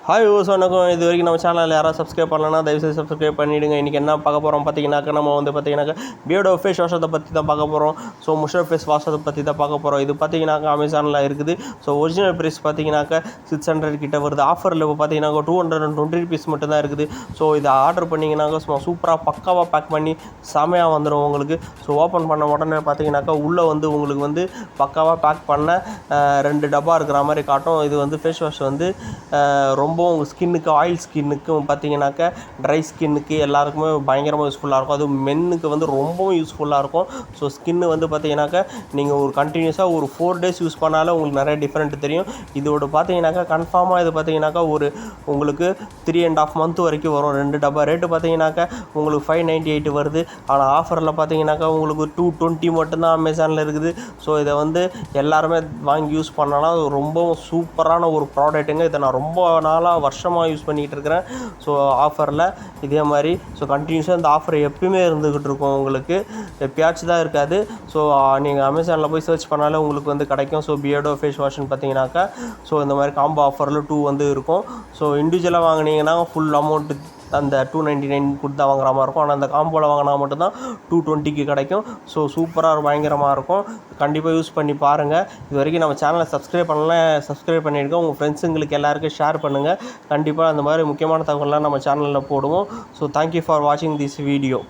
Hi வணக்கம். இது வரைக்கும் நம்ம சேனலில் யாராவது சப்ஸ்கிரைப் பண்ணலன்னா தயவுசெய்து சப்ஸ்கிரைப் பண்ணிவிடுங்க. இன்றைக்கி என்ன பார்க்க போகிறோம் பார்த்தீங்கன்னாக்கா, நம்ம வந்து பார்த்தீங்கன்னாக்கா பியர்டோ ஃபேஸ் வாஷத்தை பற்றி தான் பார்க்க போகிறோம். ஸோ முஷர் ஃபேஸ் வாஷத்தை பற்றி தான் பார்க்க போகிறோம். இது பார்த்தீங்கன்னாக்கா அமேசானில் இருக்குது. ஸோ ஒரிஜினல் ப்ரைஸ் பார்த்தீங்கன்னாக்கா 600 கிட்ட வருது. ஆஃபரில் இப்போ பார்த்தீங்கன்னாக்கா 220 rupees மட்டும்தான் இருக்குது. ஸோ இதை ஆர்டர் பண்ணிங்கன்னாக்கா சும்மா சூப்பராக பக்காவாக பேக் பண்ணி செமையாக வந்துடும் உங்களுக்கு. ஸோ ஓப்பன் பண்ண உடனே பார்த்தீங்கன்னாக்கா உள்ளே வந்து உங்களுக்கு வந்து பக்காவாக பேக் பண்ண 2 டப்பா இருக்கிற மாதிரி காட்டும். இது வந்து ஃபேஸ் வாஷ் வந்து ரொம்ப உங்கள் ஸ்கின்னுக்கு, ஆயில் ஸ்கின்னுக்கும் பார்த்தீங்கன்னாக்கா ட்ரை ஸ்கின்னுக்கு எல்லாருக்குமே பயங்கரமாக யூஸ்ஃபுல்லாக இருக்கும். அதுவும் மென்னுக்கு வந்து ரொம்பவும் யூஸ்ஃபுல்லாக இருக்கும். ஸோ ஸ்கின்னு வந்து பார்த்தீங்கன்னாக்கா நீங்கள் ஒரு கண்டினியூஸாக ஒரு 4 days யூஸ் பண்ணாலும் உங்களுக்கு நிறைய டிஃப்ரெண்ட் தெரியும். இதோட பார்த்தீங்கன்னாக்கா கன்ஃபார்மாக இது பார்த்தீங்கன்னாக்கா ஒரு உங்களுக்கு 3.5 month வரைக்கும் வரும். 2 டப்பா ரேட்டு பார்த்தீங்கன்னாக்கா உங்களுக்கு 598 வருது. ஆனால் ஆஃபரில் பார்த்தீங்கன்னாக்கா உங்களுக்கு 220 மட்டும்தான் அமேசானில் இருக்குது. ஸோ இதை வந்து எல்லாருமே வாங்கி யூஸ் பண்ணலாம். ரொம்பவும் சூப்பரான ஒரு ப்ராடக்ட்டுங்க. இதை நான் ரொம்ப நாளாக வருஷமாக யூஸ் பண்ணிகிட்டு இருக்கிறேன். ஸோ ஆஃபரில் இதே மாதிரி ஸோ கண்டினியூஸாக இந்த ஆஃபர் எப்பயுமே இருந்துக்கிட்டு இருக்கும். உங்களுக்கு எப்பயாச்சும் தான் இருக்காது. ஸோ நீங்கள் அமேசானில் போய் சர்ச் பண்ணாலே உங்களுக்கு வந்து கிடைக்கும். ஸோ பியர்டோ ஃபேஸ் வாஷ்னு பார்த்தீங்கன்னாக்கா ஸோ இந்த மாதிரி காம்போ ஆஃபரில் 2 வந்து இருக்கும். ஸோ இண்டிவிஜுவலாக வாங்கினீங்கன்னா ஃபுல் அமௌண்ட்டு அந்த 299 கொடுத்து வாங்குற மாதிரி இருக்கும். ஆனால் அந்த காம்போவில் வாங்கினா மட்டும்தான் 220க்கு கிடைக்கும். ஸோ சூப்பராக பயங்கரமாக இருக்கும். கண்டிப்பாக யூஸ் பண்ணி பாருங்கள். இது வரைக்கும் நம்ம சேனலை சப்ஸ்கிரைப் பண்ணலாம், சப்ஸ்கிரைப் பண்ணியிருக்கோம். உங்கள் ஃப்ரெண்ட்ஸுங்களுக்கு எல்லாருக்கும் ஷேர் பண்ணுங்கள். கண்டிப்பாக அந்த மாதிரி முக்கியமான தகவல்லாம் நம்ம சேனலில் போடுவோம். ஸோ தேங்க்யூ ஃபார் வாட்சிங் திஸ் வீடியோ.